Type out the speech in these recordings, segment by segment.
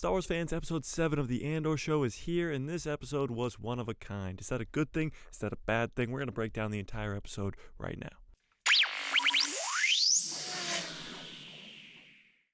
Star Wars fans, episode 7 of the Andor show is here, and this episode was one of a kind. Is that a good thing? Is that a bad thing? We're going to break down the entire episode right now.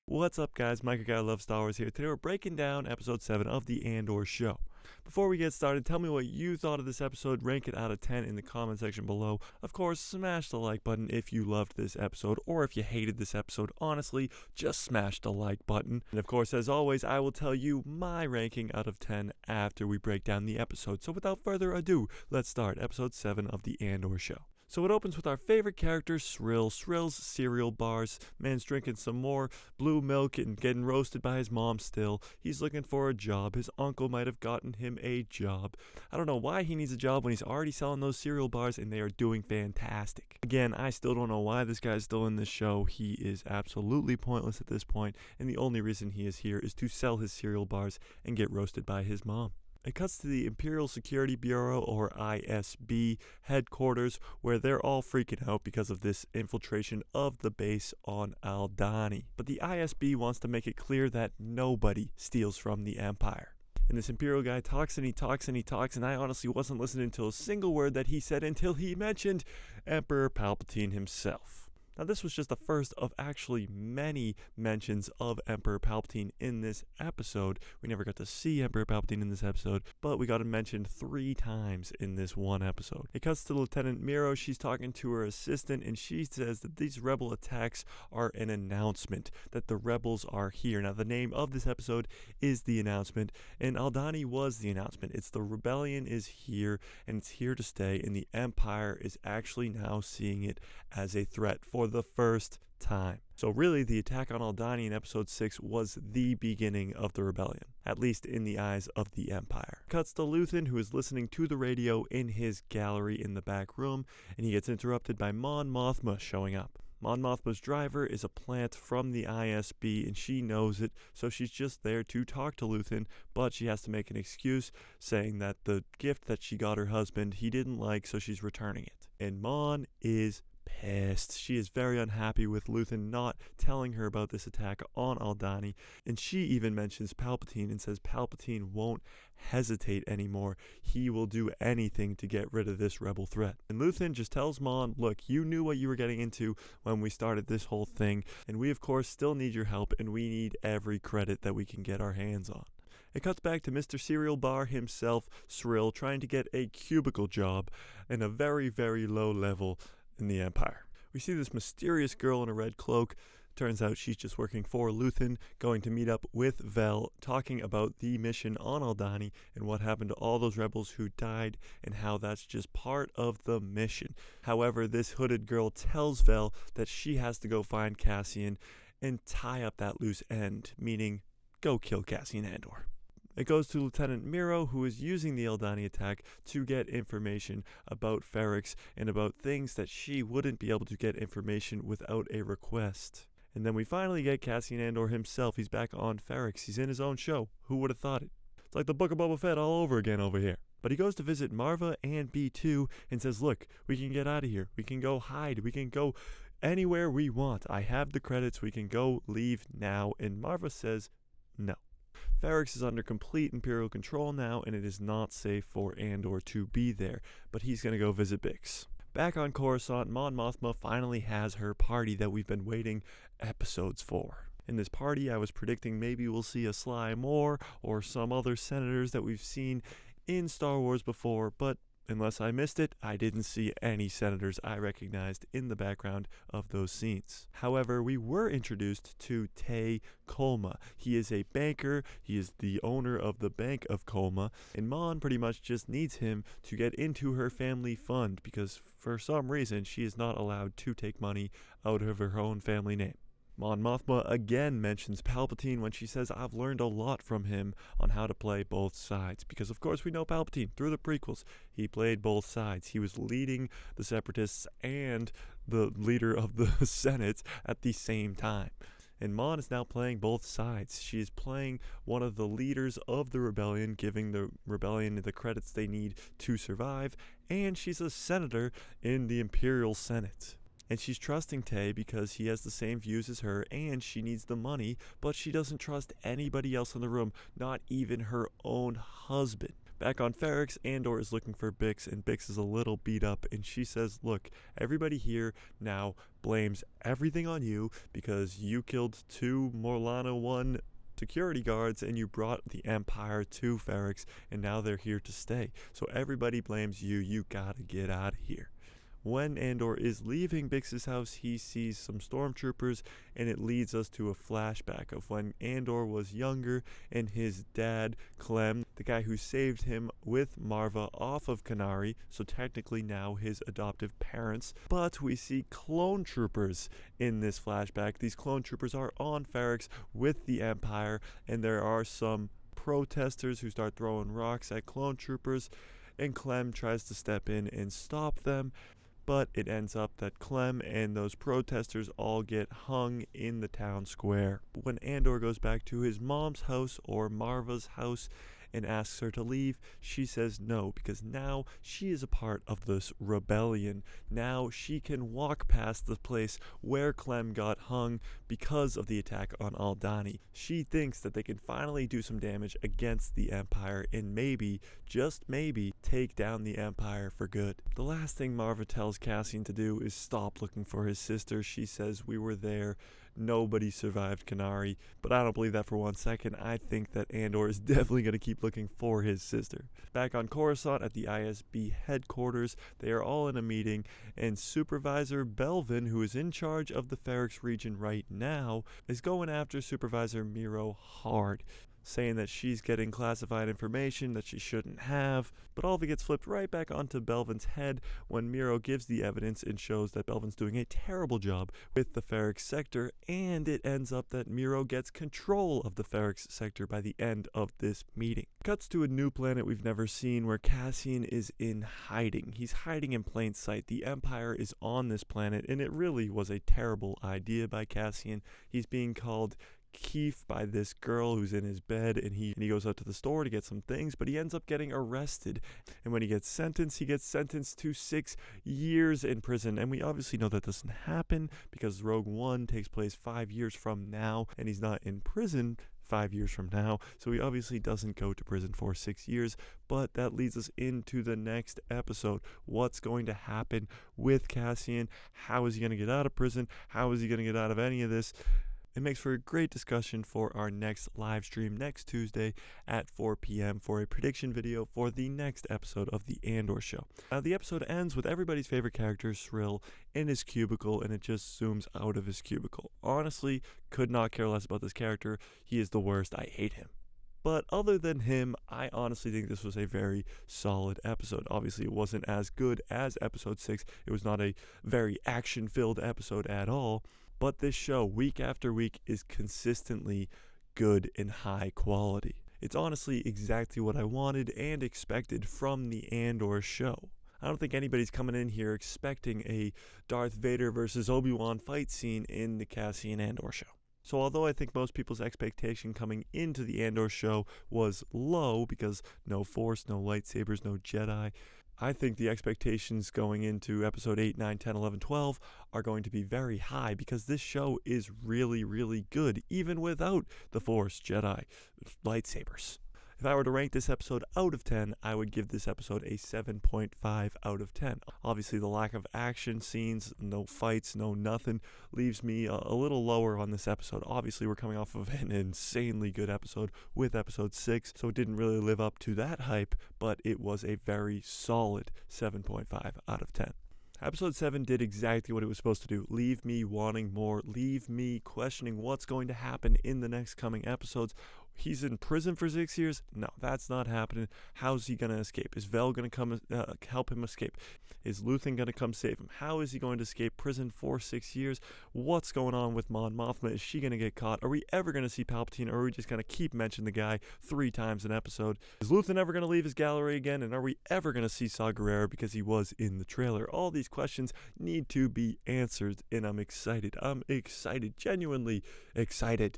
What's up, guys? Micah Guy Loves Star Wars here. Today we're breaking down episode 7 of the Andor show. Before we get started, tell me what you thought of this episode. Rank it out of 10 in the comment section below. Of course, smash the like button if you loved this episode, or if you hated this episode. Honestly, just smash the like button. And of course, as always, I will tell you my ranking out of 10 after we break down the episode. So without further ado, let's start episode 7 of the Andor show. So it opens with our favorite character, Srill. Srill's cereal bars. Man's drinking some more blue milk and getting roasted by his mom still. He's looking for a job. His uncle might have gotten him a job. I don't know why he needs a job when he's already selling those cereal bars and they are doing fantastic. Again, I still don't know why this guy's still in this show. He is absolutely pointless at this point, and the only reason he is here is to sell his cereal bars and get roasted by his mom. It cuts to the Imperial Security Bureau, or ISB, headquarters, where they're all freaking out because of this infiltration of the base on Aldhani. But the ISB wants to make it clear that nobody steals from the Empire. And this Imperial guy talks and he talks and he talks, and I honestly wasn't listening to a single word that he said until he mentioned Emperor Palpatine himself. Now, this was just the first of actually many mentions of Emperor Palpatine in this episode. We never got to see Emperor Palpatine in this episode, but we got him mentioned 3 times in this one episode. It cuts to Lieutenant Miro. She's talking to her assistant, and she says that these rebel attacks are an announcement, that the rebels are here. Now, the name of this episode is The Announcement, and Aldhani was the announcement. It's the rebellion is here, and it's here to stay, and the Empire is actually now seeing it as a threat for the first time. So really, the attack on Aldhani in episode 6 was the beginning of the rebellion, at least in the eyes of the Empire. Cuts to Luthen, who is listening to the radio in his gallery in the back room, and he gets interrupted by Mon Mothma showing up. Mon Mothma's driver is a plant from the ISB, and she knows it, so she's just there to talk to Luthen, but she has to make an excuse, saying that the gift that she got her husband he didn't like, so she's returning it. And Mon is pissed. She is very unhappy with Luthen not telling her about this attack on Aldhani, and she even mentions Palpatine and says Palpatine won't hesitate anymore. He will do anything to get rid of this rebel threat. And Luthen just tells Mon, look, you knew what you were getting into when we started this whole thing, and we of course still need your help, and we need every credit that we can get our hands on. It cuts back to Mr. Cereal Bar himself, Srill, trying to get a cubicle job in a very, very low level in the Empire. We see this mysterious girl in a red cloak. Turns out she's just working for Luthen, going to meet up with Vel, talking about the mission on Aldhani and what happened to all those rebels who died and how that's just part of the mission. However, this hooded girl tells Vel that she has to go find Cassian and tie up that loose end, meaning go kill Cassian Andor. It goes to Lieutenant Miro, who is using the Aldhani attack to get information about Ferrix and about things that she wouldn't be able to get information without a request. And then we finally get Cassian Andor himself. He's back on Ferrix. He's in his own show. Who would have thought it? It's like the Book of Boba Fett all over again over here. But he goes to visit Marva and B2 and says, look, we can get out of here. We can go hide. We can go anywhere we want. I have the credits. We can go leave now. And Marva says no. Ferrix is under complete Imperial control now, and it is not safe for Andor to be there, but he's going to go visit Bix. Back on Coruscant, Mon Mothma finally has her party that we've been waiting episodes for. In this party, I was predicting maybe we'll see a Sly Moore or some other senators that we've seen in Star Wars before, but unless I missed it, I didn't see any senators I recognized in the background of those scenes. However, we were introduced to Tay Kolma. He is a banker, he is the owner of the Bank of Kolma, and Mon pretty much just needs him to get into her family fund because for some reason she is not allowed to take money out of her own family name. Mon Mothma again mentions Palpatine when she says, I've learned a lot from him on how to play both sides. Because of course we know Palpatine through the prequels. He played both sides. He was leading the Separatists and the leader of the Senate at the same time. And Mon is now playing both sides. She is playing one of the leaders of the rebellion, giving the rebellion the credits they need to survive. And she's a senator in the Imperial Senate. And she's trusting Tay because he has the same views as her and she needs the money, but she doesn't trust anybody else in the room, not even her own husband. Back on Ferrix, Andor is looking for Bix, and Bix is a little beat up, and she says, look, everybody here now blames everything on you because you killed 2 Morlana 1 security guards and you brought the Empire to Ferrix, and now they're here to stay. So everybody blames you. You gotta get out of here. When Andor is leaving Bix's house, he sees some stormtroopers, and it leads us to a flashback of when Andor was younger and his dad, Clem, the guy who saved him with Marva off of Kenari, so technically now his adoptive parents. But we see clone troopers in this flashback. These clone troopers are on Ferrix with the Empire, and there are some protesters who start throwing rocks at clone troopers, and Clem tries to step in and stop them. But it ends up that Clem and those protesters all get hung in the town square. When Andor goes back to his mom's house, or Marva's house, and asks her to leave, she says no, because now she is a part of this rebellion. Now she can walk past the place where Clem got hung because of the attack on Aldhani. She thinks that they can finally do some damage against the Empire and maybe, just maybe, take down the Empire for good. The last thing Marva tells Cassian to do is stop looking for his sister. She says, we were there. Nobody survived Kenari, but I don't believe that for 1 second. I think that Andor is definitely going to keep looking for his sister. Back on Coruscant at the ISB headquarters, they are all in a meeting, and Supervisor Belvin, who is in charge of the Ferrix region right now, is going after Supervisor Miro hard, saying that she's getting classified information that she shouldn't have, but all of it gets flipped right back onto Belvin's head when Miro gives the evidence and shows that Belvin's doing a terrible job with the Ferrix sector, and it ends up that Miro gets control of the Ferrix sector by the end of this meeting. Cuts to a new planet we've never seen where Cassian is in hiding. He's hiding in plain sight. The Empire is on this planet, and it really was a terrible idea by Cassian. He's being called Keith by this girl who's in his bed, and he goes out to the store to get some things, but he ends up getting arrested, and when he gets sentenced to 6 years in prison. And we obviously know that doesn't happen because Rogue One takes place 5 years from now, and he's not in prison 5 years from now, so he obviously doesn't go to prison for 6 years. But that leads us into the next episode. What's going to happen with Cassian? How is he going to get out of prison? How is he going to get out of any of this? It makes for a great discussion for our next live stream next Tuesday at 4 p.m. for a prediction video for the next episode of the Andor show. Now, the episode ends with everybody's favorite character, Srill, in his cubicle, and it just zooms out of his cubicle. Honestly, could not care less about this character. He is the worst. I hate him. But other than him, I honestly think this was a very solid episode. Obviously, it wasn't as good as episode 6. It was not a very action-filled episode at all. But this show, week after week, is consistently good and high quality. It's honestly exactly what I wanted and expected from the Andor show. I don't think anybody's coming in here expecting a Darth Vader versus Obi-Wan fight scene in the Cassian Andor show. So although I think most people's expectation coming into the Andor show was low because no Force, no lightsabers, no Jedi, I think the expectations going into episode 8, 9, 10, 11, 12 are going to be very high because this show is really, really good, even without the Force, Jedi, lightsabers. If I were to rank this episode out of 10, I would give this episode a 7.5 out of 10. Obviously, the lack of action scenes, no fights, no nothing, leaves me a little lower on this episode. Obviously, we're coming off of an insanely good episode with episode 6, so it didn't really live up to that hype, but it was a very solid 7.5 out of 10. Episode 7 did exactly what it was supposed to do. Leave me wanting more. Leave me questioning what's going to happen in the next coming episodes. He's in prison for 6 years? No, that's not happening. How's he going to escape? Is Vel going to come help him escape? Is Luthen going to come save him? How is he going to escape prison for 6 years? What's going on with Mon Mothma? Is she going to get caught? Are we ever going to see Palpatine, or are we just going to keep mentioning the guy 3 times an episode? Is Luthen ever going to leave his gallery again? And are we ever going to see Saw Gerrera because he was in the trailer? All these questions need to be answered, and I'm excited. I'm excited, genuinely excited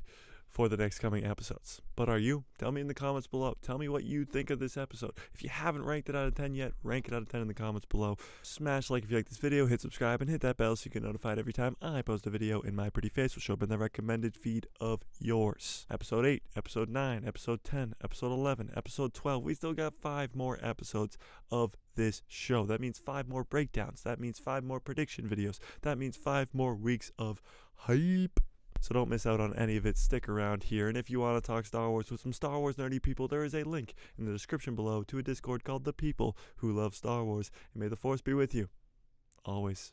for the next coming episodes. But are you? Tell me in the comments below. Tell me what you think of this episode. If you haven't ranked it out of 10 yet, rank it out of 10 in the comments below. Smash like if you like this video, hit subscribe, and hit that bell so you get notified every time I post a video, and my pretty face will show up in the recommended feed of yours. Episode 8, Episode 9, Episode 10, Episode 11, Episode 12. We still got 5 more episodes of this show. That means 5 more breakdowns. That means 5 more prediction videos. That means 5 more weeks of hype. So don't miss out on any of it. Stick around here. And if you want to talk Star Wars with some Star Wars nerdy people, there is a link in the description below to a Discord called The People Who Love Star Wars. And may the Force be with you. Always.